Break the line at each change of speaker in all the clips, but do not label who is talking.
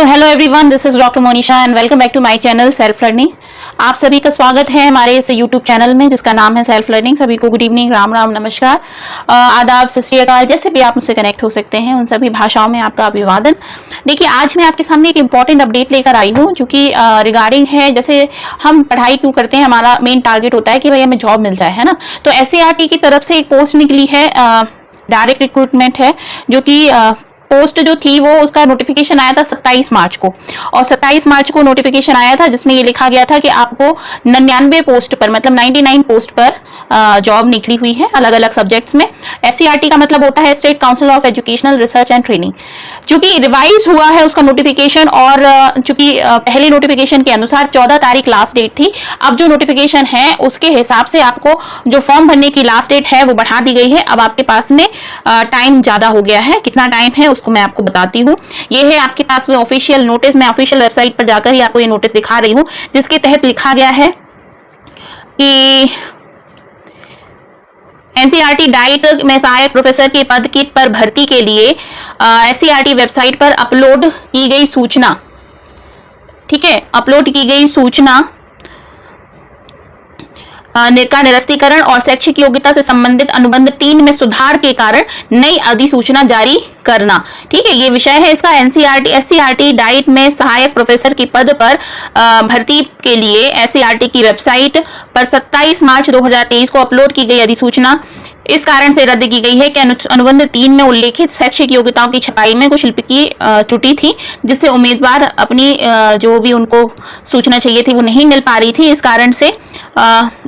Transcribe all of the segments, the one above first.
So hello everyone, this is doctor Monisha and welcome back to my channel self learning. आप सभी का स्वागत है हमारे इस यूट्यूब चैनल में जिसका नाम है सेल्फ लर्निंग। सभी को गुड इवनिंग, राम राम, नमस्कार, आदाब, सत श्री अकाल, जैसे भी आप मुझसे कनेक्ट हो सकते हैं उन सभी भाषाओं में आपका अभिवादन। देखिए, आज मैं आपके सामने एक इंपॉर्टेंट अपडेट लेकर आई हूँ जो कि रिगार्डिंग है, जैसे हम पढ़ाई क्यों करते हैं, हमारा मेन टारगेट होता है कि भाई हमें जॉब मिल जाए, है ना। तो SCRT की तरफ से एक पोस्ट निकली है, डायरेक्ट रिक्रूटमेंट है, जो कि पोस्ट जो थी वो उसका नोटिफिकेशन आया था 27 मार्च को, और 27 मार्च को नोटिफिकेशन आया था जिसमें ये लिखा गया था कि आपको 99 पोस्ट पर, मतलब 99 पोस्ट पर जॉब निकली हुई है अलग अलग सब्जेक्ट्स में। SCRT का मतलब होता है state council of educational research and training. चूंकि रिवाइज हुआ है उसका नोटिफिकेशन, और चूंकि पहले नोटिफिकेशन के अनुसार 14 तारीख लास्ट डेट थी, अब जो नोटिफिकेशन है उसके हिसाब से आपको जो फॉर्म भरने की लास्ट डेट है वो बढ़ा दी गई है। अब आपके पास में टाइम ज्यादा हो गया है। कितना टाइम है उसको मैं आपको बताती हूँ। ये है आपके पास में ऑफिशियल नोटिस, मैं ऑफिशियल वेबसाइट पर जाकर ही आपको ये नोटिस दिखा रही हूँ, जिसके तहत लिखा गया है कि NCERT डाइट में सहायक प्रोफेसर के पद की पर भर्ती के लिए SCRT वेबसाइट पर अपलोड की गई सूचना, ठीक है, अपलोड की गई सूचना का निरस्तीकरण और शैक्षिक योग्यता से संबंधित अनुबंध 3 में सुधार के कारण नई अधिसूचना जारी करना, ठीक है, ये विषय है इसका। SCRT डाइट में सहायक प्रोफेसर के पद पर भर्ती के लिए SCRT की वेबसाइट पर 27 मार्च 2023 को अपलोड की गई अधिसूचना इस कारण से रद्द की गई है कि अनुबंध 3 में उल्लेखित शैक्षिक योग्यताओं की छपाई में कुछ लिपिकीय त्रुटि थी, जिससे उम्मीदवार अपनी जो भी उनको सूचना चाहिए थी वो नहीं मिल पा रही थी। इस कारण से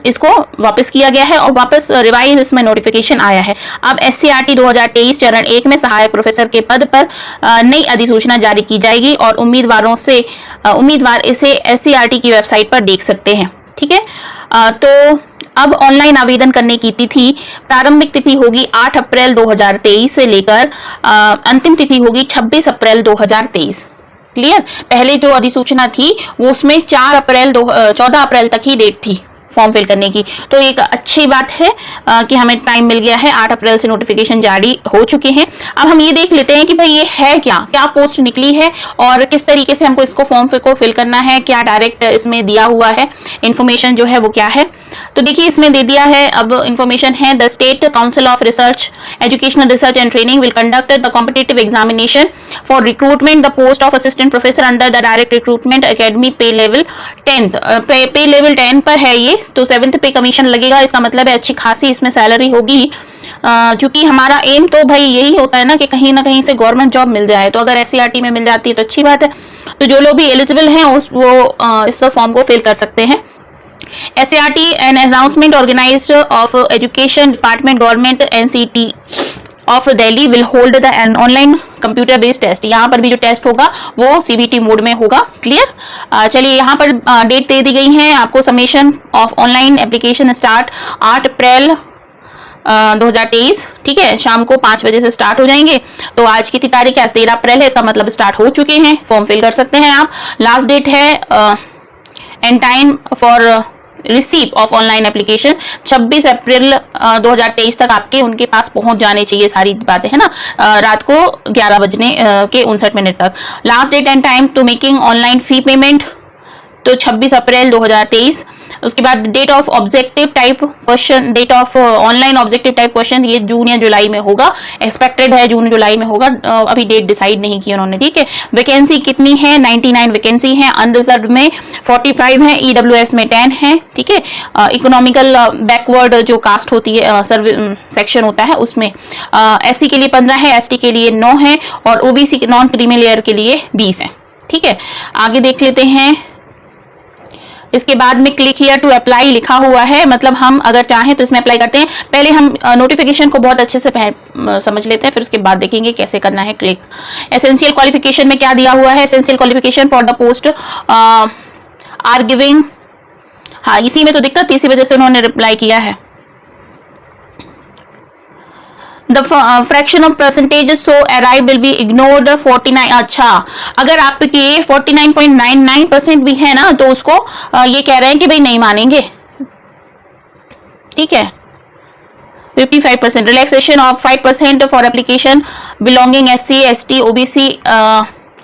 इसको वापस किया गया है और वापस रिवाइज इसमें नोटिफिकेशन आया है। अब SCRT 2023 चरण 1 में सहायक प्रोफेसर के पद पर नई अधिसूचना जारी की जाएगी और उम्मीदवार इसे SCRT की वेबसाइट पर देख सकते हैं, ठीक है। तो अब ऑनलाइन आवेदन करने की तिथि, प्रारंभिक तिथि होगी 8 अप्रैल 2023 से लेकर अंतिम तिथि होगी 26 अप्रैल 2023। क्लियर। पहले जो अधिसूचना थी वो उसमें 14 अप्रैल तक ही डेट थी फॉर्म फिल करने की। तो एक अच्छी बात है कि हमें टाइम मिल गया है, 8 अप्रैल से नोटिफिकेशन जारी हो चुके हैं। अब हम ये देख लेते हैं कि भाई ये है क्या पोस्ट निकली है और किस तरीके से हमको इसको फॉर्म को फिल करना है, क्या डायरेक्ट इसमें दिया हुआ है इन्फॉर्मेशन जो है वो क्या है। तो देखिए, इसमें दे दिया है, अब इन्फॉर्मेशन है, the state council of research educational research and training will conduct the competitive examination for recruitment the post of assistant professor under the direct recruitment academy पे लेवल 10। पे लेवल 10 पर है ये, तो 7th पे कमीशन लगेगा। इसका मतलब है अच्छी खासी इसमें सैलरी होगी, क्योंकि हमारा एम तो भाई यही होता है ना कि कहीं ना कहीं से गवर्नमेंट जॉब मिल जाए। तो अगर SCRT में मिल जाती है तो अच्छी बात है। तो जो लोग भी एलिजिबल हैं वो इस फॉर्म को फिल कर सकते हैं। SCRT an announcement organized of education department government NCT of Delhi will hold the an online computer based test. यहाँ पर भी जो टेस्ट होगा वो CBT मोड में होगा। क्लियर। चलिए, यहाँ पर डेट दे दी गई है आपको। Summation of online application start 8 अप्रैल 2023, ठीक है, शाम को 5 बजे से स्टार्ट हो जाएंगे। तो आज की तारीख है 13 अप्रैल है, इसका मतलब स्टार्ट हो चुके हैं, फॉर्म फिल कर सकते हैं आप। लास्ट डेट है and time for receive of online application 26 अप्रैल 2023 तक आपके उनके पास पहुंच जाने चाहिए सारी बातें, है ना, रात को 11 बजने के 59 मिनट तक। Last date and time to making online fee payment, तो 26 अप्रैल 2023। उसके बाद date of objective type question, date of online objective type question ये जून या जुलाई में होगा, एक्सपेक्टेड है जून जुलाई में होगा, अभी डेट डिसाइड नहीं की उन्होंने, ठीक है। वैकेंसी कितनी है? 99 वैकेंसी है। अनरिजर्व में 45 है, EWS में 10 है, ठीक है। इकोनॉमिकल बैकवर्ड जो कास्ट होती है, सेक्शन होता है उसमें SC के लिए 15 है, ST के लिए 9 है और OBC नॉन क्रीमी लेयर के लिए 20 है, ठीक है। आगे देख लेते हैं। इसके बाद में क्लिक हियर टू अप्लाई लिखा हुआ है, मतलब हम अगर चाहें तो इसमें अप्लाई करते हैं। पहले हम नोटिफिकेशन को बहुत अच्छे से समझ लेते हैं, फिर उसके बाद देखेंगे कैसे करना है क्लिक। एसेंशियल क्वालिफिकेशन में क्या दिया हुआ है? Essential qualification for the post are giving, हाँ इसी में तो दिक्कत थी, इसी वजह से उन्होंने रिप्लाई किया है। The fraction of percentage so arrive will be ignored 49। अच्छा, अगर आपके 49.99% भी है ना तो उसको ये कह रहे हैं कि भाई नहीं मानेंगे, ठीक है। 55% relaxation of 5% for application belonging SC ST OBC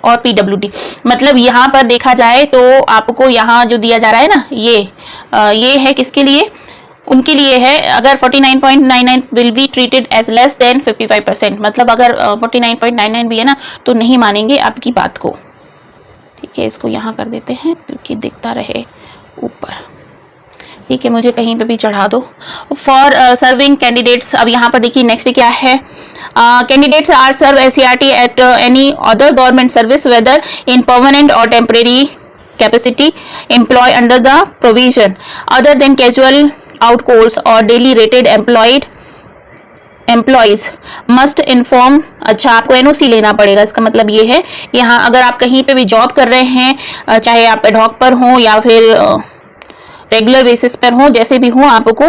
और पीडब्ल्यूडी। मतलब यहाँ पर देखा जाए तो आपको यहाँ जो दिया जा रहा है ना, ये है किसके लिए, उनके लिए है। अगर 49.99 will be treated as less than 55%, मतलब अगर 49.99 भी है ना तो नहीं मानेंगे आपकी बात को। ठीक है, इसको यहाँ कर देते हैं क्योंकि दिखता रहे ऊपर। ठीक है, मुझे कहीं पे भी चढ़ा दो। फॉर सर्विंग कैंडिडेट्स, अब यहाँ पर देखिए नेक्स्ट क्या है, candidates are serve SCRT at any other government service whether in permanent or temporary capacity employ under the provision other than casual out course or daily rated employees must inform. अच्छा, आपको NOC लेना पड़ेगा, इसका मतलब ये है यहाँ अगर आप कहीं पे भी जॉब कर रहे हैं, चाहे आप एडहॉक पर हो या फिर रेगुलर बेसिस पर हो, जैसे भी हो, आपको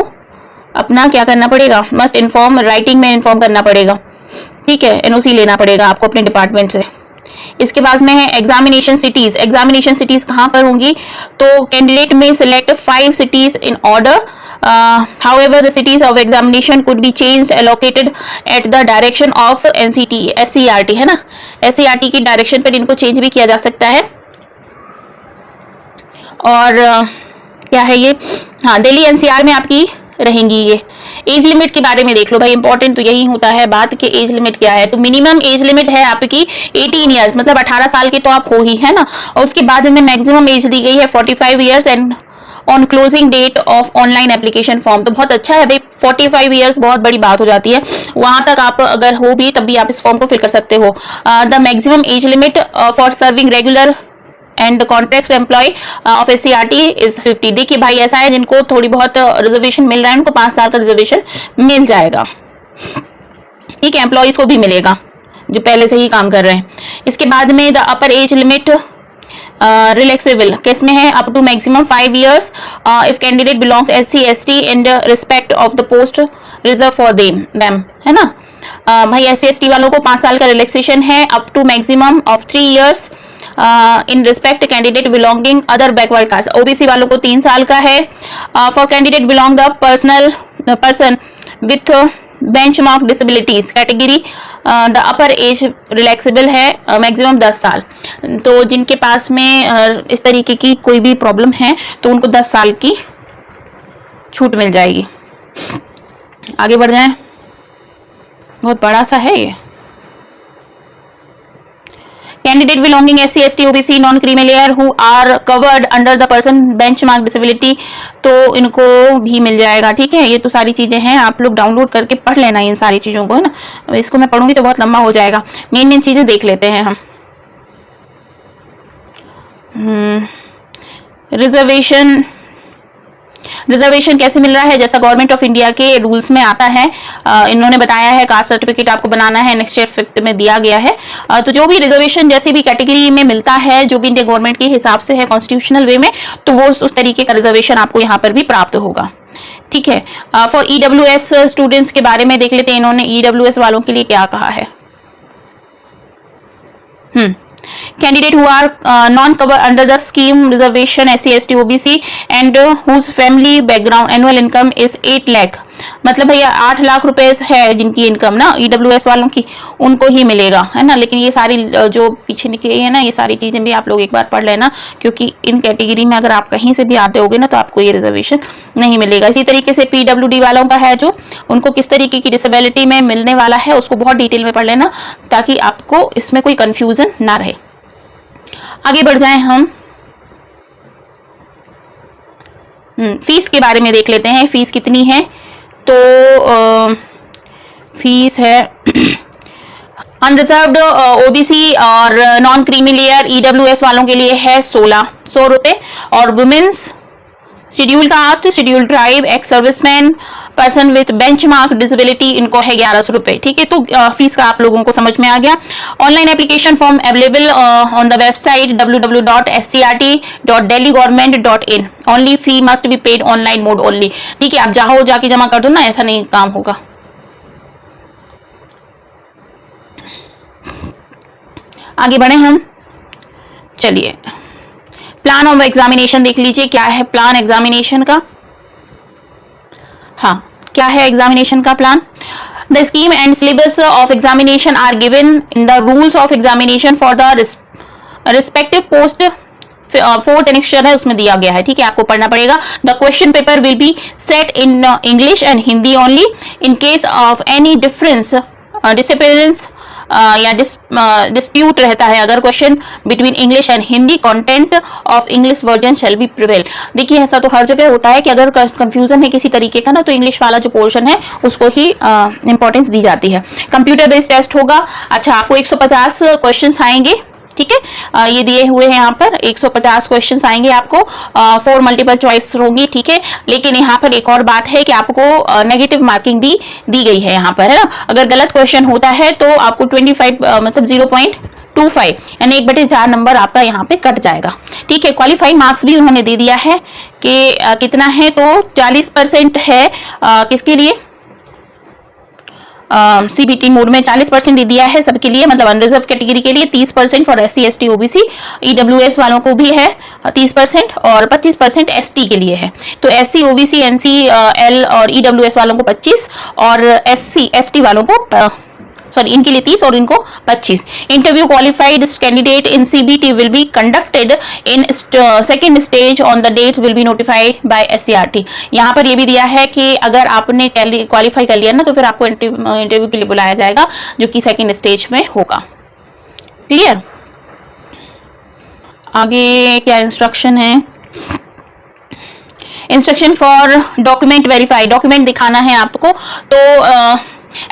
अपना क्या करना पड़ेगा, मस्ट इन्फॉर्म, राइटिंग में इन्फॉर्म करना पड़ेगा। ठीक है, NOC लेना पड़ेगा आपको अपने डिपार्टमेंट से। इसके बाद में है एग्जामिनेशन सिटीज। एग्जामिनेशन सिटीज कहाँ पर होंगी, तो कैंडिडेट में select 5 cities in order. However, the cities of examination could be changed, allocated at the direction of SCRT, है ना, SCRT की डायरेक्शन पर इनको चेंज भी किया जा सकता है। और क्या है ये, हाँ, दिल्ली NCR में आपकी रहेंगी ये। एज लिमिट के बारे में देख लो भाई, इंपॉर्टेंट तो यही होता है बात कि एज लिमिट क्या है। तो मिनिमम एज लिमिट है आपकी 18 ईयर्स, मतलब 18 साल के तो आप हो ही, है ना। और उसके बाद में मैक्सिमम एज दी गई है 45 years and on closing date of online application form. तो बहुत अच्छा है भाई, 45 ईयर्स बहुत बड़ी बात हो जाती है, वहां तक आप अगर हो भी तब भी आप इस फॉर्म को फिल कर सकते हो। The maximum age limit for serving regular and contract employ of SCRT is 50। देखिए भाई, ऐसा है जिनको थोड़ी बहुत रिजर्वेशन मिल रहा है उनको 5 साल का रिजर्वेशन मिल जाएगा। ठीक है, एम्प्लॉयज को भी मिलेगा जो पहले से ही काम कर रहे हैं। इसके बाद में the upper age limit relaxable किस में है, up to maximum 5 years if candidate belongs SC ST in respect of the post reserve for them, है ना। भाई SC ST वालों को 5 साल का रिलैक्सेशन है, up to maximum of 3 years in respect candidate belonging other backward caste. OBC वालों को 3 साल का है। For candidate belong the person with benchmark disabilities category the upper age relaxable है मैक्सिमम 10 साल। तो जिनके पास में इस तरीके की कोई भी प्रॉब्लम है तो उनको 10 साल की छूट मिल जाएगी। आगे बढ़ जाएं, बहुत बड़ा सा है ये। Candidate belonging SC ST OBC non creamy layer who are covered under the person benchmark disability, तो इनको भी मिल जाएगा। ठीक है, ये तो सारी चीजें हैं, आप लोग डाउनलोड करके पढ़ लेना इन सारी चीजों को, है ना। इसको मैं पढ़ूंगी तो बहुत लंबा हो जाएगा, मेन चीजें देख लेते हैं हम। रिजर्वेशन कैसे मिल रहा है, जैसा गवर्नमेंट ऑफ इंडिया के रूल्स में आता है, इन्होंने बताया है कास्ट सर्टिफिकेट आपको बनाना है, नेक्स्ट ईयर 5th में दिया गया है। तो जो भी रिजर्वेशन जैसी भी कैटेगरी में मिलता है, जो भी इंडिया गवर्नमेंट के हिसाब से है कॉन्स्टिट्यूशनल वे में, तो वो उस तरीके का रिजर्वेशन आपको यहाँ पर भी प्राप्त होगा। ठीक है, फॉर EWS स्टूडेंट्स के बारे में देख लेते हैं, इन्होंने EWS वालों के लिए क्या कहा है। Candidate who are non-covered under the scheme reservation SC ST OBC and whose family background annual income is 8 lakh, मतलब भैया 8 लाख रुपए है जिनकी इनकम ना EWS वालों की, उनको ही मिलेगा, है ना। लेकिन ये सारी जो पीछे निकली है ना, ये सारी चीजें भी आप लोग एक बार पढ़ लेना, क्योंकि इन कैटेगरी में अगर आप कहीं से भी आते होगे ना तो आपको ये रिजर्वेशन नहीं मिलेगा। इसी तरीके से PWD वालों का है, जो उनको किस तरीके की डिसेबिलिटी में मिलने वाला है उसको बहुत डिटेल में पढ़ लेना, ताकि आपको इसमें कोई कंफ्यूजन ना रहे। आगे बढ़ जाएं हम, फीस के बारे में देख लेते हैं। फीस कितनी है, तो फीस है अनरिजर्व्ड OBC और नॉन क्रीमी लेयर EWS वालों के लिए है 1600 रुपए, और womens schedule caste, schedule tribe, ex serviceman, person with benchmark disability, इनको है 1100 रुपए। ठीक है, तो फीस का आप लोगों को समझ में आ गया। Online application form available on the website www.scrt.delhigovernment.in। Only fee must be paid online mode only. ठीक है, आप जाओ जाके जमा कर दो ना, ऐसा नहीं काम होगा। आगे बढ़े हम, चलिए प्लान ऑफ एग्जामिनेशन देख लीजिए। क्या है प्लान एग्जामिनेशन का, हाँ, क्या है एग्जामिनेशन का plan. The scheme and syllabus of examination are given in the rules of examination for the respective post fourth annexure है उसमें दिया गया है, ठीक है, आपको पढ़ना पड़ेगा। The question paper will B set in English and Hindi only. In case of any difference disappearance या डिस्प्यूट रहता है अगर question between English and Hindi, content of English version shall be prevail. देखिए ऐसा तो हर जगह होता है कि अगर कंफ्यूजन है किसी तरीके का ना, तो इंग्लिश वाला जो पोर्शन है उसको ही इंपॉर्टेंस दी जाती है। कंप्यूटर बेस्ड टेस्ट होगा। अच्छा, आपको 150 क्वेश्चन आएंगे, ठीक है, ये दिए हुए हैं यहाँ पर 150 क्वेश्चंस आएंगे आपको, 4 मल्टीपल चॉइस होंगी, ठीक है। लेकिन यहाँ पर एक और बात है कि आपको नेगेटिव मार्किंग भी दी गई है यहाँ पर, है ना। अगर गलत क्वेश्चन होता है तो आपको 25 मतलब 0.25 यानी 1/4 नंबर आपका यहाँ पे कट जाएगा, ठीक है। क्वालिफाइंग मार्क्स भी उन्होंने दे दिया है कि कितना है, तो 40% है किसके लिए, सीबीटी मोड में 40% दे दिया है सबके लिए, मतलब अनरिजर्व कैटेगरी के लिए 30% for SC ST OBC, EWS वालों को भी है 30% और 25% ST के लिए है। तो SC OBC NCL और EWS वालों को 25 और SC ST वालों को सॉरी इनके लिए 30 और इनको 25। Interview qualified candidate in CBT will be conducted in second stage on the date will be notified by SCRT। यहाँ पर ये भी दिया है कि अगर आपने क्वालिफाई कर लिया ना तो फिर आपको इंटरव्यू के लिए बुलाया जाएगा, जो कि सेकेंड स्टेज में होगा। क्लियर। आगे क्या इंस्ट्रक्शन है, instruction for document verify, document दिखाना है आपको। तो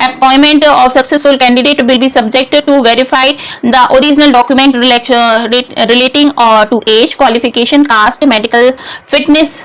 appointment of successful candidate will be subject to verify the original document relating to age, qualification, caste, medical fitness।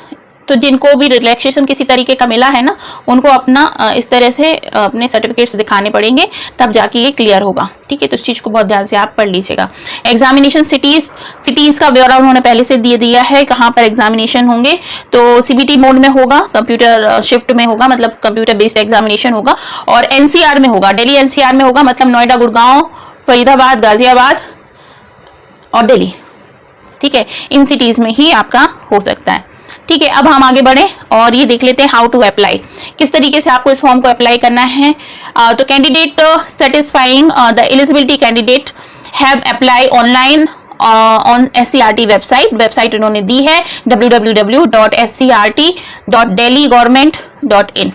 तो जिनको भी रिलैक्सेशन किसी तरीके का मिला है ना, उनको अपना इस तरह से अपने सर्टिफिकेट्स दिखाने पड़ेंगे, तब जाके ये क्लियर होगा, ठीक है। तो इस चीज को बहुत ध्यान से आप पढ़ लीजिएगा। एग्जामिनेशन सिटीज का ब्यौरा उन्होंने पहले से दे दिया है, कहाँ पर एग्जामिनेशन होंगे। तो CBT मोड में होगा, कंप्यूटर शिफ्ट में होगा, मतलब कंप्यूटर बेस्ड एग्जामिनेशन होगा, और NCR में होगा, दिल्ली NCR में होगा, मतलब नोएडा, गुड़गांव, फरीदाबाद, गाजियाबाद और दिल्ली, ठीक है। इन सिटीज में ही आपका हो सकता है, ठीक है। अब हम आगे बढ़े और ये देख लेते हैं हाउ टू अप्लाई, किस तरीके से आपको इस फॉर्म को अप्लाई करना है। तो candidate satisfying the eligibility candidate have apply online on SCRT website उन्होंने दी है www.scrt.delhigovernment.in।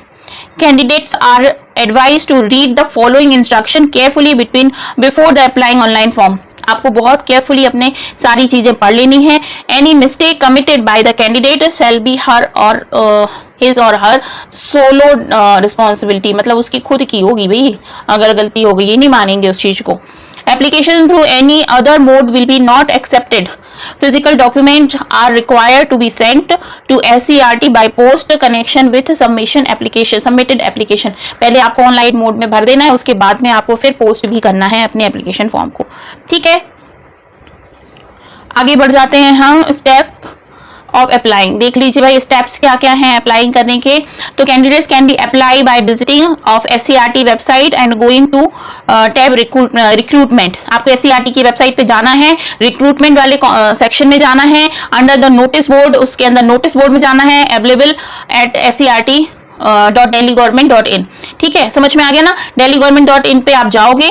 Candidates are advised to read the following instruction carefully before the applying online form। आपको बहुत केयरफुली अपने सारी चीजें पढ़ लेनी है। Any mistake committed by the candidate shall be her or his और हर सोलो रिस्पॉन्सिबिलिटी, मतलब उसकी खुद की होगी भाई, अगर गलती हो गई ये नहीं मानेंगे उस चीज को। Application through any other mode will be not accepted. Physical documents are required to be sent to SCRT by post connection with submitted application। पहले आपको ऑनलाइन मोड में भर देना है, उसके बाद में आपको फिर पोस्ट भी करना है अपने एप्लीकेशन फॉर्म को, ठीक है। आगे बढ़ जाते हैं हम स्टेप ऑफ अप्लाइंग। देख लीजिए भाई स्टेप्स क्या क्या हैं अप्लाइंग करने के। तो candidates can be apply by visiting of SCRT website and going to tab recruitment. आपको SCRT की वेबसाइट पे जाना है, रिक्रूटमेंट वाले सेक्शन में जाना है, अंडर द नोटिस बोर्ड, उसके अंदर नोटिस बोर्ड में जाना है, अवेलेबल एट SCRT.delhigovernment.in। ठीक है, समझ में आ गया ना। delhigovernment.in पे आप जाओगे,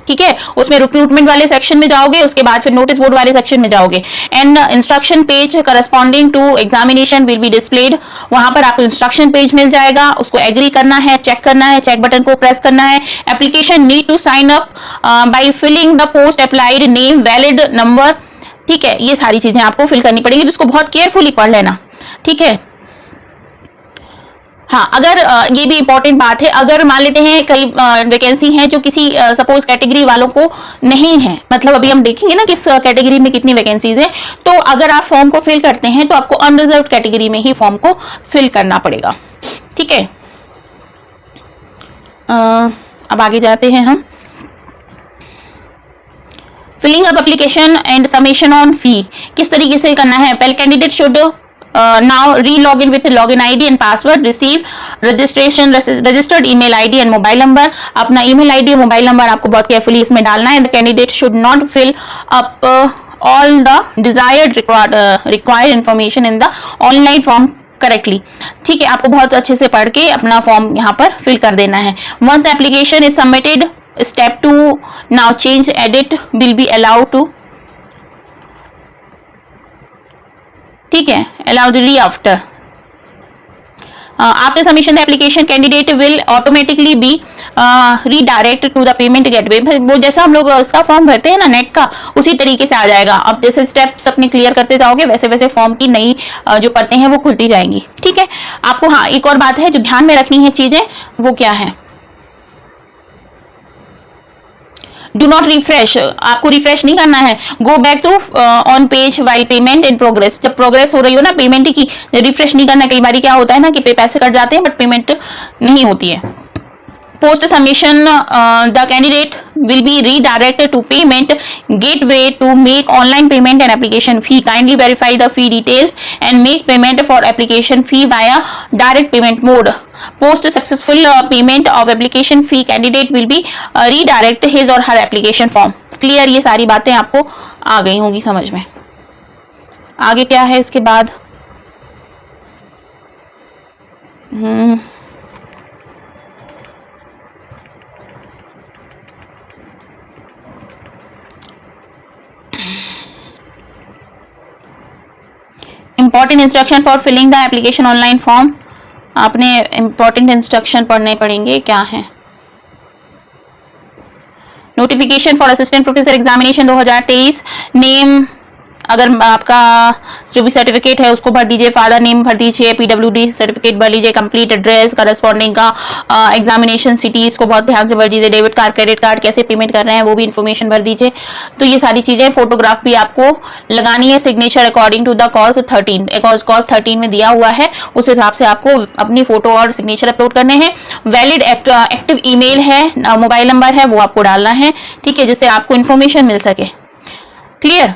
ठीक है, उसमें रिक्रूटमेंट वाले सेक्शन में जाओगे, उसके बाद फिर नोटिस बोर्ड वाले सेक्शन में जाओगे and instruction page corresponding to examination will be displayed. वहां पर आपको इंस्ट्रक्शन पेज मिल जाएगा, उसको एग्री करना है, चेक करना है, चेक बटन को प्रेस करना है। Application need to sign up by filling the post applied name, valid number, ठीक है, ये सारी चीजें आपको फिल करनी पड़ेगी, जिसको बहुत केयरफुली पढ़ लेना, ठीक है। हाँ, अगर ये भी इंपॉर्टेंट बात है, अगर मान लेते हैं कई वैकेंसी हैं जो किसी सपोज कैटेगरी वालों को नहीं है, मतलब अभी हम देखेंगे ना किस कैटेगरी में कितनी वैकेंसीज हैं, तो अगर आप फॉर्म को फिल करते हैं तो आपको अनरिजर्व्ड कैटेगरी में ही फॉर्म को फिल करना पड़ेगा, ठीक है। अब आगे जाते हैं हम। Filling up application and submission on fee किस तरीके से करना है। पहले candidate should now re-login with login ID and password, receive registration registered email ID and mobile number। अपना email ID और मोबाइल नंबर आपको बहुत केयरफुली इसमें डालना है। The candidate should not fill up all the desired required information in the online form correctly, ठीक है। आपको बहुत अच्छे से पढ़ के अपना फॉर्म यहाँ पर फिल कर देना है। Once the application is submitted, step 2 now change edit will be allowed to ठीक है, अलाउडली after after submission the application candidate will automatically be redirect to the payment gateway। वो जैसा हम लोग उसका फॉर्म भरते हैं ना नेट का, उसी तरीके से आ जाएगा। अब जैसे स्टेप्स अपने क्लियर करते जाओगे वैसे वैसे फॉर्म की नई जो परतें हैं वो खुलती जाएंगी। ठीक है, आपको हाँ एक और बात है जो ध्यान में रखनी है चीजें, वो क्या है, डू नॉट रिफ्रेश, आपको रिफ्रेश नहीं करना है। Go back to on page while payment in progress, जब प्रोग्रेस हो रही हो ना पेमेंट की, रिफ्रेश नहीं करना। कई बार क्या होता है ना कि पैसे कट जाते हैं बट पेमेंट नहीं होती है। Post submission the candidate will be redirected to payment gateway to make online payment and application fee. Kindly verify the fee details and make payment for application fee via direct payment mode. Post successful payment of application fee, candidate will be redirect his or her application form. Clear, ये सारी बातें आपको आ गई होंगी समझ में। आगे क्या है इसके बाद, important instruction for filling the application online form. आपने इंपॉर्टेंट इंस्ट्रक्शन पढ़ने पड़ेंगे, क्या है, notification for assistant professor examination 2023, name अगर आपका जो भी सर्टिफिकेट है उसको भर दीजिए, फादर नेम भर दीजिए, पीडब्ल्यूडी सर्टिफिकेट भर लीजिए, कंप्लीट एड्रेस, करस्पॉन्डिंग का एग्जामिनेशन सिटी, इसको बहुत ध्यान से भर दीजिए, डेबिट कार्ड क्रेडिट कार्ड कैसे पेमेंट कर रहे हैं वो भी इन्फॉर्मेशन भर दीजिए। तो ये सारी चीजें, फोटोग्राफ भी आपको लगानी है, signature according to the clause 13, clause 13 में दिया हुआ है उस हिसाब से आपको अपनी फोटो और सिग्नेचर अपलोड करने हैं। वैलिड एक्टिव ईमेल है, मोबाइल नंबर है, वो आपको डालना है, ठीक है, जिससे आपको इन्फॉर्मेशन मिल सके। Clear.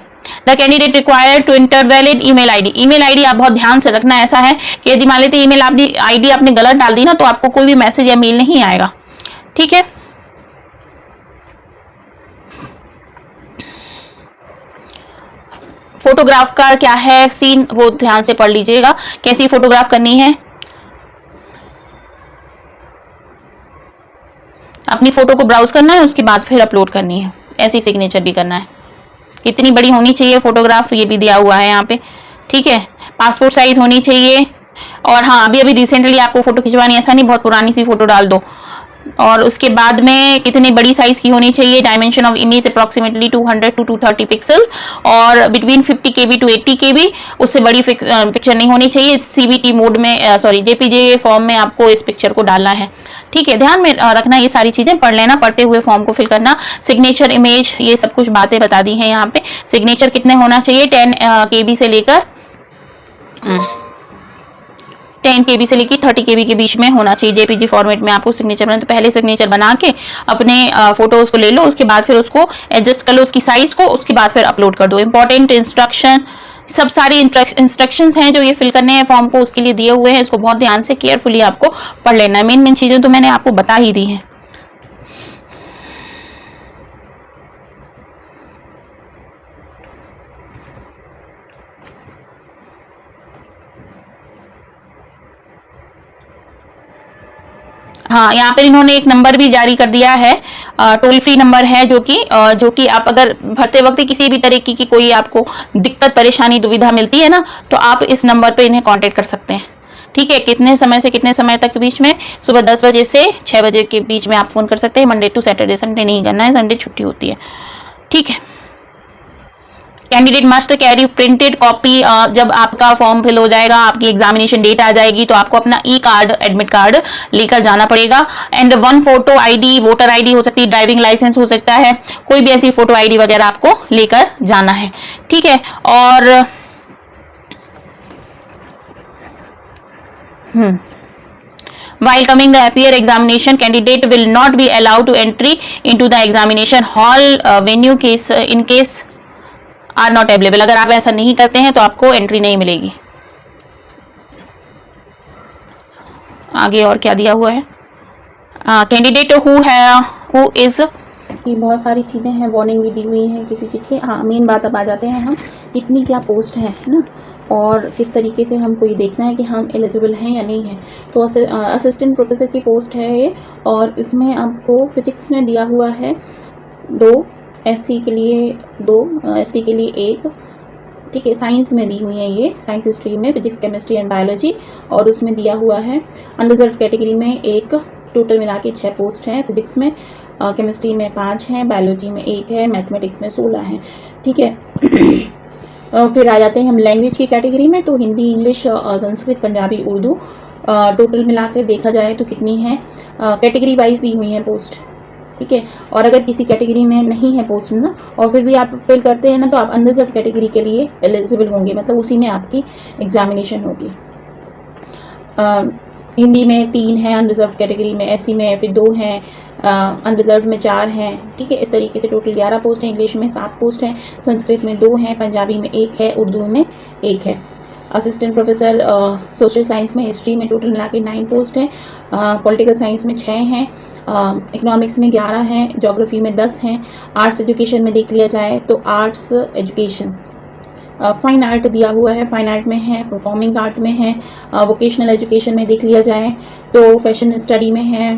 The candidate required to enter valid email ID. Email ID आप बहुत ध्यान से रखना, ऐसा है कि यदि मान लेते ईमेल आईडी आपने गलत डाल दी ना तो आपको कोई भी मैसेज या मेल नहीं आएगा। ठीक है, फोटोग्राफ का क्या है सीन, वो ध्यान से पढ़ लीजिएगा, कैसी फोटोग्राफ करनी है। अपनी फोटो को ब्राउज करना है, उसके बाद फिर अपलोड करनी है, ऐसी सिग्नेचर भी करना है। कितनी बड़ी होनी चाहिए फोटोग्राफ, ये भी दिया हुआ है यहाँ पे। ठीक है, पासपोर्ट साइज होनी चाहिए। और हाँ, अभी अभी रिसेंटली आपको फोटो खिंचवानी, ऐसा नहीं बहुत पुरानी सी फोटो डाल दो। और उसके बाद में कितनी बड़ी साइज की होनी चाहिए, dimension of image approximately 200 to 230 pixel और बिटवीन 50 KB to 80 KB, उससे बड़ी पिक्चर नहीं होनी चाहिए। CBT मोड में JPG फॉर्म में आपको इस पिक्चर को डालना है। ठीक है, ध्यान में रखना, ये सारी चीजें पढ़ लेना, पढ़ते हुए फॉर्म को फिल करना। सिग्नेचर इमेज, ये सब कुछ बातें बता दी हैं यहाँ पे। सिग्नेचर कितने होना चाहिए, 10 KB से लेकर 10 KB से लेकर 30 KB के बीच में होना चाहिए। JPG फॉर्मेट में आपको सिग्नेचर बनाना, तो पहले सिग्नेचर बना के अपने फोटोज को ले लो, उसके बाद फिर उसको एडजस्ट कर लो उसकी साइज को, उसके बाद फिर अपलोड कर दो। इंपॉर्टेंट इंस्ट्रक्शन, सब सारी इंस्ट्रक्शंस हैं जो ये फिल करने हैं फॉर्म को, उसके लिए दिए हुए हैं। इसको बहुत ध्यान से केयरफुली आपको पढ़ लेना है। मेन चीजें तो मैंने आपको बता ही दी हैं। हाँ, यहाँ पर इन्होंने एक नंबर भी जारी कर दिया है, टोल फ्री नंबर है, जो कि आप अगर भरते वक्त किसी भी तरीके की कोई आपको दिक्कत परेशानी दुविधा मिलती है ना, तो आप इस नंबर पे इन्हें कांटेक्ट कर सकते हैं। ठीक है, कितने समय से कितने समय तक के बीच में, सुबह 10 बजे से 6 बजे के बीच में आप फोन कर सकते हैं। मंडे टू सैटरडे, संडे नहीं करना है, संडे छुट्टी होती है। ठीक है, candidate must carry printed copy. जब आपका फॉर्म फिल हो जाएगा, आपकी एग्जामिनेशन डेट आ जाएगी, तो आपको अपना कार्ड, एडमिट कार्ड लेकर जाना पड़ेगा। And 1 photo ID, voter ID हो सकती है, ड्राइविंग लाइसेंस हो सकता है, कोई भी ऐसी फोटो आईडी वगैरह आपको लेकर जाना है। ठीक है, और while coming the appear examination, candidate will not be allowed to entry into the examination hall venue case in case are not available. अगर आप ऐसा नहीं करते हैं तो आपको एंट्री नहीं मिलेगी। आगे और क्या दिया हुआ है, कैंडिडेट हु इज, बहुत सारी चीज़ें हैं, वार्निंग भी दी हुई है किसी चीज़ की। हाँ, मेन बात अब आ जाते हैं हम, कितनी क्या पोस्ट है ना, और किस तरीके से हमको ये देखना है कि हम एलिजिबल हैं या नहीं है। तो असिस्टेंट प्रोफेसर की पोस्ट है ये, और इसमें आपको फिजिक्स में दिया हुआ है 2, SC के लिए 2, ST के लिए 1। ठीक है, साइंस में दी हुई है ये, साइंस स्ट्रीम में फिजिक्स केमिस्ट्री एंड बायोलॉजी, और उसमें दिया हुआ है अनरिजर्व कैटेगरी में एक, टोटल मिला के 6 पोस्ट हैं। फिजिक्स में, केमिस्ट्री में 5 हैं, बायोलॉजी में 1 है, मैथमेटिक्स में 16 हैं। ठीक है। फिर आ जाते हैं हम लैंग्वेज की कैटेगरी में, तो हिंदी, इंग्लिश, संस्कृत, पंजाबी, उर्दू, टोटल मिलाकर देखा जाए तो कितनी है, कैटेगरी वाइज दी हुई है पोस्ट। ठीक है। और अगर किसी कैटेगरी में नहीं है पोस्ट ना, और फिर भी आप फिल करते हैं ना, तो आप अनरिजर्व कैटेगरी के लिए एलिजिबल होंगे, मतलब उसी में आपकी एग्जामिनेशन होगी। हिंदी में 3 है अनरिजर्व कैटेगरी में, एससी में फिर 2 हैं, अनरिजर्व में 4 हैं। ठीक है। इस तरीके से टोटल 11 पोस्ट हैं। इंग्लिश में 7 पोस्ट हैं, संस्कृत में 2 हैं, पंजाबी में 1 है, उर्दू में 1 है। असिस्टेंट प्रोफेसर सोशल साइंस में, हिस्ट्री में टोटल मिला के 9 पोस्ट हैं, पॉलिटिकल साइंस में 6 हैं, इकोनॉमिक्स में 11 हैं, ज्योग्राफी में 10 हैं। आर्ट्स एजुकेशन में देख लिया जाए तो आर्ट्स एजुकेशन, फाइन आर्ट दिया हुआ है, फाइन आर्ट में है, परफॉर्मिंग आर्ट में है, वोकेशनल एजुकेशन में देख लिया जाए तो फैशन स्टडी में है,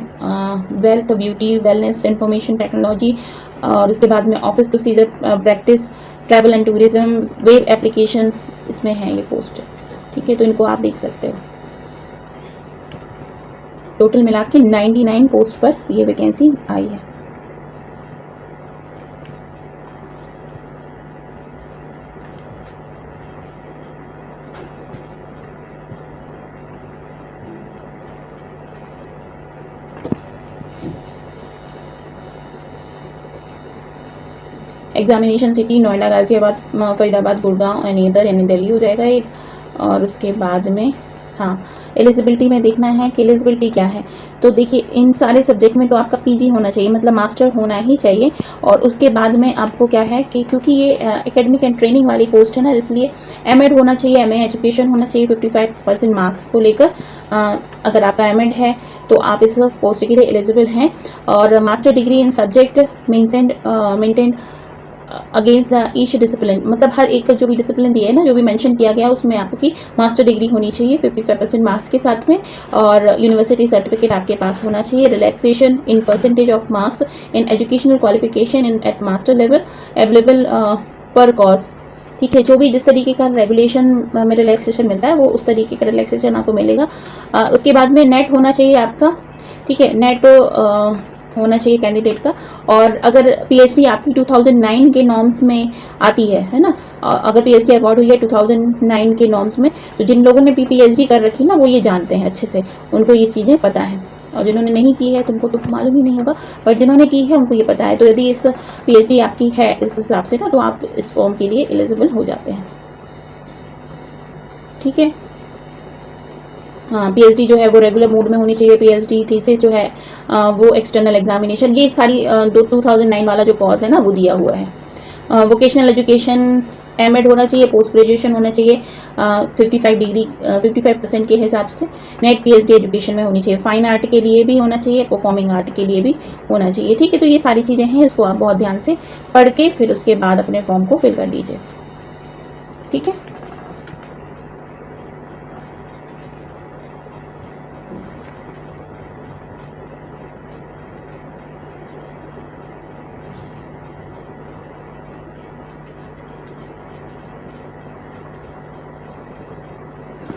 wealth, beauty, wellness, information technology, और उसके बाद में office procedure practice, travel and tourism, web application, इसमें है ये पोस्ट। ठीक है। तो इनको आप देख सकते हो। टोटल मिला के 99 पोस्ट पर ये वैकेंसी आई है। Examination city Noida, Ghaziabad, Faridabad, Gurgaon and इधर यानी दिल्ली हो जाएगा एक। और उसके बाद में हाँ, एलिजिबिलिटी में देखना है कि एलिजिबिलिटी क्या है। तो देखिए, इन सारे सब्जेक्ट में तो आपका पीजी होना चाहिए, मतलब मास्टर होना ही चाहिए। और उसके बाद में आपको क्या है कि क्योंकि ये एकेडमिक एंड ट्रेनिंग वाली पोस्ट है ना, इसलिए एमएड होना चाहिए, एमए एजुकेशन होना चाहिए 55% मार्क्स को लेकर। अगर आपका एमएड है तो आप इस पोस्ट के लिए एलिजिबल हैं। और master degree in subject maintain against the each discipline, मतलब हर एक का जो भी डिसिप्लिन दिया है ना, जो भी मेंशन किया गया उसमें आपकी मास्टर डिग्री होनी चाहिए 55% मार्क्स के साथ में, और यूनिवर्सिटी सर्टिफिकेट आपके पास होना चाहिए। Relaxation in percentage of marks in educational qualification in at master level available per clause. ठीक है। जो भी जिस तरीके का रेगुलेशन में रिलैक्सेशन मिलता है वो उस तरीके का रिलैक्सेशन आपको मिलेगा। उसके बाद में नेट होना चाहिए आपका। ठीक है। नेट होना चाहिए कैंडिडेट का। और अगर पीएचडी आपकी 2009 के नॉर्म्स में आती है ना, अगर पीएचडी अवार्ड हुई है 2009 के नॉर्म्स में, तो जिन लोगों ने भी पीएचडी कर रखी ना, वो ये जानते हैं अच्छे से, उनको ये चीज़ें पता है। और जिन्होंने नहीं की है तो उनको तो मालूम ही नहीं होगा, पर जिन्होंने की है उनको ये पता है। तो यदि इस पीएचडी आपकी है इस हिसाब से ना, तो आप इस फॉर्म के लिए एलिजिबल हो जाते हैं। ठीक है। हाँ, पीएचडी जो है वो रेगुलर मोड में होनी चाहिए। पीएचडी थीसिस जो है वो एक्सटर्नल एग्जामिनेशन, ये सारी 2009 वाला जो कॉज है ना वो दिया हुआ है। वोकेशनल एजुकेशन, एमएड होना चाहिए, पोस्ट ग्रेजुएशन होना चाहिए 55% के हिसाब से। नेट पीएचडी एजुकेशन में होनी चाहिए। फाइन आर्ट के लिए भी होना चाहिए, परफॉर्मिंग आर्ट के लिए भी होना चाहिए। ठीक है। तो ये सारी चीज़ें हैं, इसको आप बहुत ध्यान से पढ़ के फिर उसके बाद अपने फॉर्म को फिल कर दीजिए। ठीक है।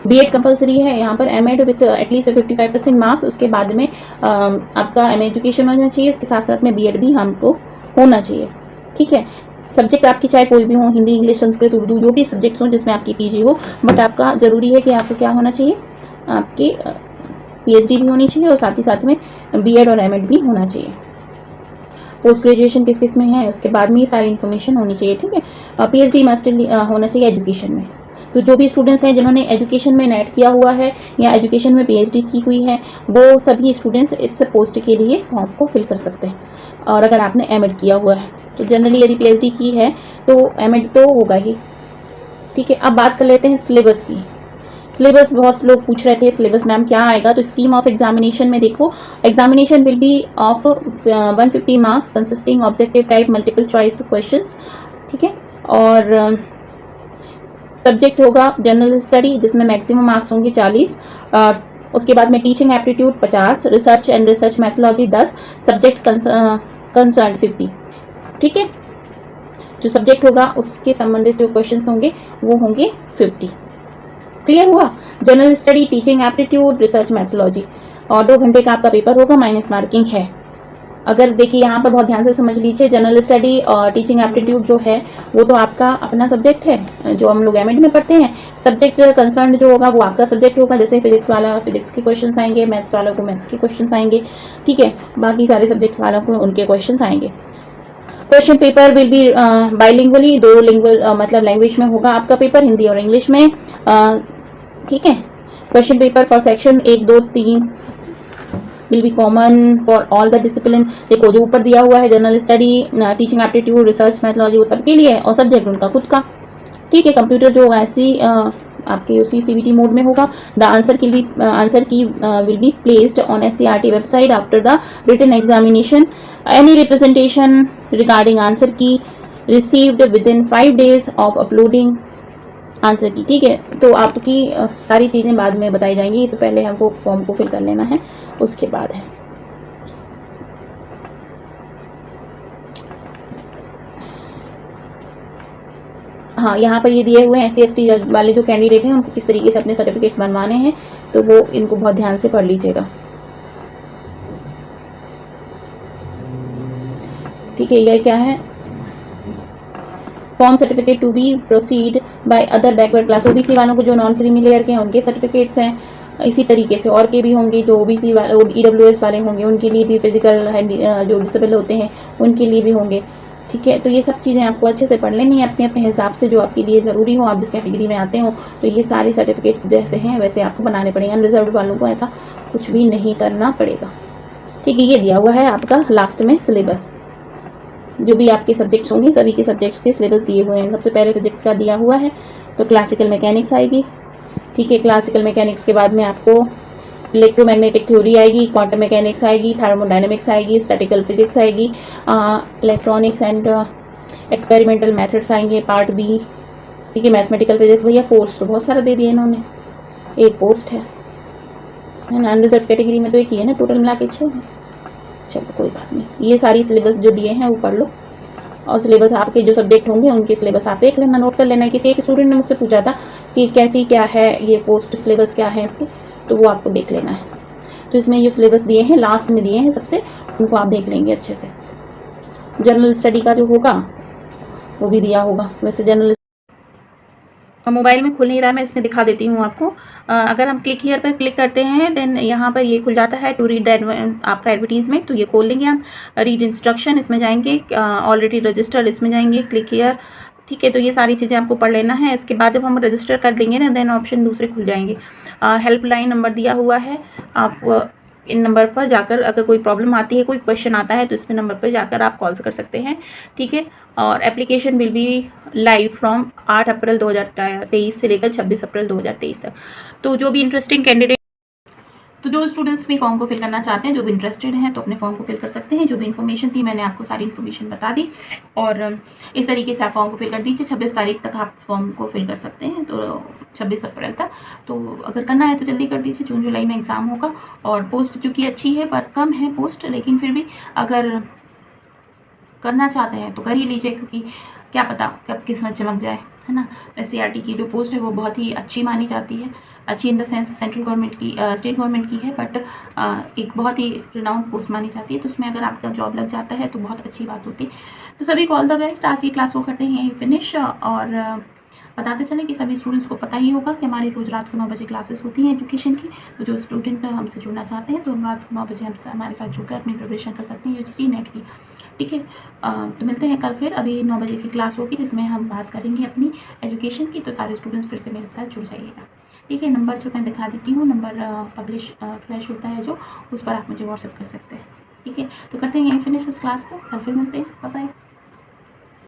बीएड कंपलसरी है यहाँ पर, एमएड विथ एटलीस्ट 55% मार्क्स। उसके बाद में आपका एमए एजुकेशन होना चाहिए, इसके साथ साथ में बीएड भी हमको होना चाहिए। ठीक है। सब्जेक्ट आपकी चाहे कोई भी हो, हिंदी, इंग्लिश, संस्कृत, उर्दू, जो भी सब्जेक्ट्स हो जिसमें आपकी पीजी हो, बट आपका ज़रूरी है कि आपको क्या होना चाहिए, आपकी पीएचडी भी होनी चाहिए और साथ ही साथ में बीएड और एमएड भी होना चाहिए। पोस्ट ग्रेजुएशन किस किस में है उसके बाद में ये सारी इन्फॉर्मेशन होनी चाहिए। ठीक है। पीएचडी मास्टर होना चाहिए एजुकेशन में। तो जो भी स्टूडेंट्स हैं जिन्होंने एजुकेशन में नेट किया हुआ है या एजुकेशन में पीएचडी की हुई है, वो सभी स्टूडेंट्स इस पोस्ट के लिए फॉर्म को फिल कर सकते हैं। और अगर आपने एमएड किया हुआ है तो जनरली यदि पीएचडी की है तो एमएड तो होगा ही। ठीक है। अब बात कर लेते हैं सिलेबस की। सिलेबस बहुत लोग पूछ रहे थे, सिलेबस मैम क्या आएगा। तो स्कीम ऑफ एग्जामिनेशन में देखो, examination will be of 150 marks consisting objective type multiple choice questions. ठीक है। और सब्जेक्ट होगा जनरल स्टडी जिसमें मैक्सिमम मार्क्स होंगे 40। उसके बाद में teaching aptitude 50, research and research methodology 10, subject concern 50। ठीक है। जो सब्जेक्ट होगा उसके संबंधित जो क्वेश्चन होंगे वो होंगे 50। क्लियर हुआ। General study, teaching aptitude, research methodology, और 2 घंटे का आपका पेपर होगा, माइनस मार्किंग है। अगर देखिए यहाँ पर बहुत ध्यान से समझ लीजिए, जनरल स्टडी और टीचिंग एप्टीट्यूड जो है वो तो आपका अपना सब्जेक्ट है जो हम लोग एमएड में पढ़ते हैं। सब्जेक्ट कंसर्न जो होगा वो आपका सब्जेक्ट होगा, जैसे फिजिक्स वाला फिजिक्स के क्वेश्चन आएंगे, मैथ्स वालों को मैथ्स के क्वेश्चन आएंगे, ठीक है। बाकी सारे सब्जेक्ट्स वालों को उनके क्वेश्चन आएंगे। Question paper will be bilingually, 2 lingual मतलब लैंग्वेज में होगा आपका पेपर, हिंदी और इंग्लिश में, ठीक है। Question paper for section 1, 2, 3 will be common for all the discipline. देखो जो ऊपर दिया हुआ है general study, teaching aptitude, research methodology, वो सबके लिए है और सब्जेक्ट उनका खुद का, ठीक है। कंप्यूटर जो होगा ऐसी आपके उसी सीबीटी मोड में होगा। The answer key will be placed on SCERT website after the written examination. Any representation regarding answer key received within 5 days of uploading answer key, ठीक है। तो आपकी सारी चीज़ें बाद में बताई जाएंगी, तो पहले हमको फॉर्म को फिल कर लेना है, उसके बाद है। हाँ, यहाँ पर ये दिए हुए हैं SC/ST वाले जो कैंडिडेट हैं उनको किस तरीके से अपने सर्टिफिकेट्स बनवाने हैं, तो वो इनको बहुत ध्यान से पढ़ लीजिएगा, ठीक है। ये क्या है, form certificate to be proceed by other backward class. OBC वालों को जो नॉन क्रीमी लेयर के हैं उनके सर्टिफिकेट्स हैं, इसी तरीके से और के भी होंगे जो ओबीसी वाले EWS वाले होंगे उनके लिए भी, फिजिकल जो डिसेबल होते हैं उनके लिए भी होंगे, ठीक है। तो ये सब चीज़ें आपको अच्छे से पढ़ लेनी है अपने अपने हिसाब से, जो आपके लिए ज़रूरी हो, आप जिस कैटेगरी में आते हो। तो ये सारे सर्टिफिकेट्स जैसे हैं वैसे आपको बनाने पड़ेंगे, अनरिजर्व वालों को ऐसा कुछ भी नहीं करना पड़ेगा, ठीक है। ये दिया हुआ है आपका लास्ट में सिलेबस, जो भी आपके सब्जेक्ट्स होंगे सभी के सब्जेक्ट्स के सिलेबस दिए हुए हैं। सबसे पहले फिजिक्स का दिया हुआ है, तो क्लासिकल मैकेनिक्स आएगी, ठीक है। क्लासिकल मैकेनिक्स के बाद में आपको इलेक्ट्रोमैग्नेटिक थ्योरी आएगी, क्वांटम मैकेनिक्स आएगी, थर्मोडायनेमिक्स आएगी, स्टैटिकल फिजिक्स आएगी, इलेक्ट्रॉनिक्स एंड एक्सपेरिमेंटल मेथड्स आएंगे पार्ट बी, ठीक है। मैथमेटिकल फिजिक्स, भैया पोस्ट तो बहुत सारा दे दिए इन्होंने, एक पोस्ट है ना, अनरिजर्व कैटेगरी में तो एक ही है ना, टोटल मिला के 6 है। चलो कोई बात नहीं, ये सारी सिलेबस जो दिए हैं वो पढ़ लो, और सिलेबस आपके जो सब्जेक्ट होंगे उनके सिलेबस आप देख लेना, नोट कर लेना। किसी एक स्टूडेंट ने मुझसे पूछा था कि कैसी क्या है ये पोस्ट सिलेबस क्या है इसके, तो वो आपको देख लेना है। तो इसमें ये सिलेबस दिए हैं, लास्ट में दिए हैं सबसे, उनको आप देख लेंगे अच्छे से। जनरल स्टडी का जो होगा वो भी दिया होगा, वैसे जनरल मोबाइल में खुल नहीं रहा है, मैं इसमें दिखा देती हूँ आपको। अगर हम क्लिक हियर पर क्लिक करते हैं देन यहाँ पर ये खुल जाता है टू रीड द आपका एडवर्टीजमेंट, तो ये खोल लेंगे हम। रीड इंस्ट्रक्शन इसमें जाएंगे, ऑलरेडी रजिस्टर्ड इसमें जाएंगे, क्लिक हियर, ठीक है। तो ये सारी चीज़ें आपको पढ़ लेना है। इसके बाद जब हम रजिस्टर कर देंगे ना देन ऑप्शन दूसरे खुल जाएंगे। हेल्पलाइन नंबर दिया हुआ है, आप इन नंबर पर जाकर अगर कोई प्रॉब्लम आती है, कोई क्वेश्चन आता है तो इस नंबर पर जाकर आप कॉल कर सकते हैं, ठीक है। और application will be live from 8 अप्रैल 2023 से लेकर 26 अप्रैल 2023 तक। तो जो भी इंटरेस्टिंग कैंडिडेट, तो जो स्टूडेंट्स भी फॉर्म को फिल करना चाहते हैं, जो भी इंटरेस्टेड हैं, तो अपने फॉर्म को फिल कर सकते हैं। जो भी इन्फॉर्मेशन थी मैंने आपको सारी इन्फॉर्मेशन बता दी, और इस तरीके से आप फॉर्म को फिल कर दीजिए। 26 तारीख तक आप फॉर्म को फिल कर सकते हैं, तो 26 अप्रैल तक। तो अगर करना है तो जल्दी कर दीजिए, जून जुलाई में एग्ज़ाम होगा। और पोस्ट चूँकि अच्छी है पर कम है पोस्ट, लेकिन फिर भी अगर करना चाहते हैं तो कर ही लीजिए, क्योंकि क्या पता कब किस्मत चमक जाए, है ना। SCRT की जो पोस्ट है वो बहुत ही अच्छी मानी जाती है, अच्छी in the sense central government की, स्टेट गवर्नमेंट की है, बट एक बहुत ही रिनाउंड पोस्ट मानी जाती है। तो उसमें अगर आपका जॉब लग जाता है तो बहुत अच्छी बात होती है। तो सभी को ऑल द बेस्ट। आज की क्लास वो करते हैं यहीं फिनिश, और बताते चलें कि सभी स्टूडेंट्स को पता ही होगा कि हमारी रोज़ रात को 9 बजे क्लासेस होती हैं एजुकेशन की। तो जो स्टूडेंट हमसे जुड़ना चाहते हैं तो रात को 9 बजे हमसे हमारे साथ जुड़कर अपनी प्रिपरेशन कर सकते हैं UGC नेट की, ठीक है। तो मिलते हैं कल फिर। अभी 9 बजे की क्लास होगी जिसमें हम बात करेंगे अपनी एजुकेशन की। तो सारे स्टूडेंट्स फिर से मेरे साथ जुड़ जाइएगा, ठीक है। नंबर जो मैं दिखा देती हूँ, नंबर पब्लिश फ्लैश होता है जो, उस पर आप मुझे व्हाट्सएप कर सकते हैं, ठीक है। तो करते हैं यहीं फिनिश इस क्लास को, कल फिर मिलते हैं, बाय बाय।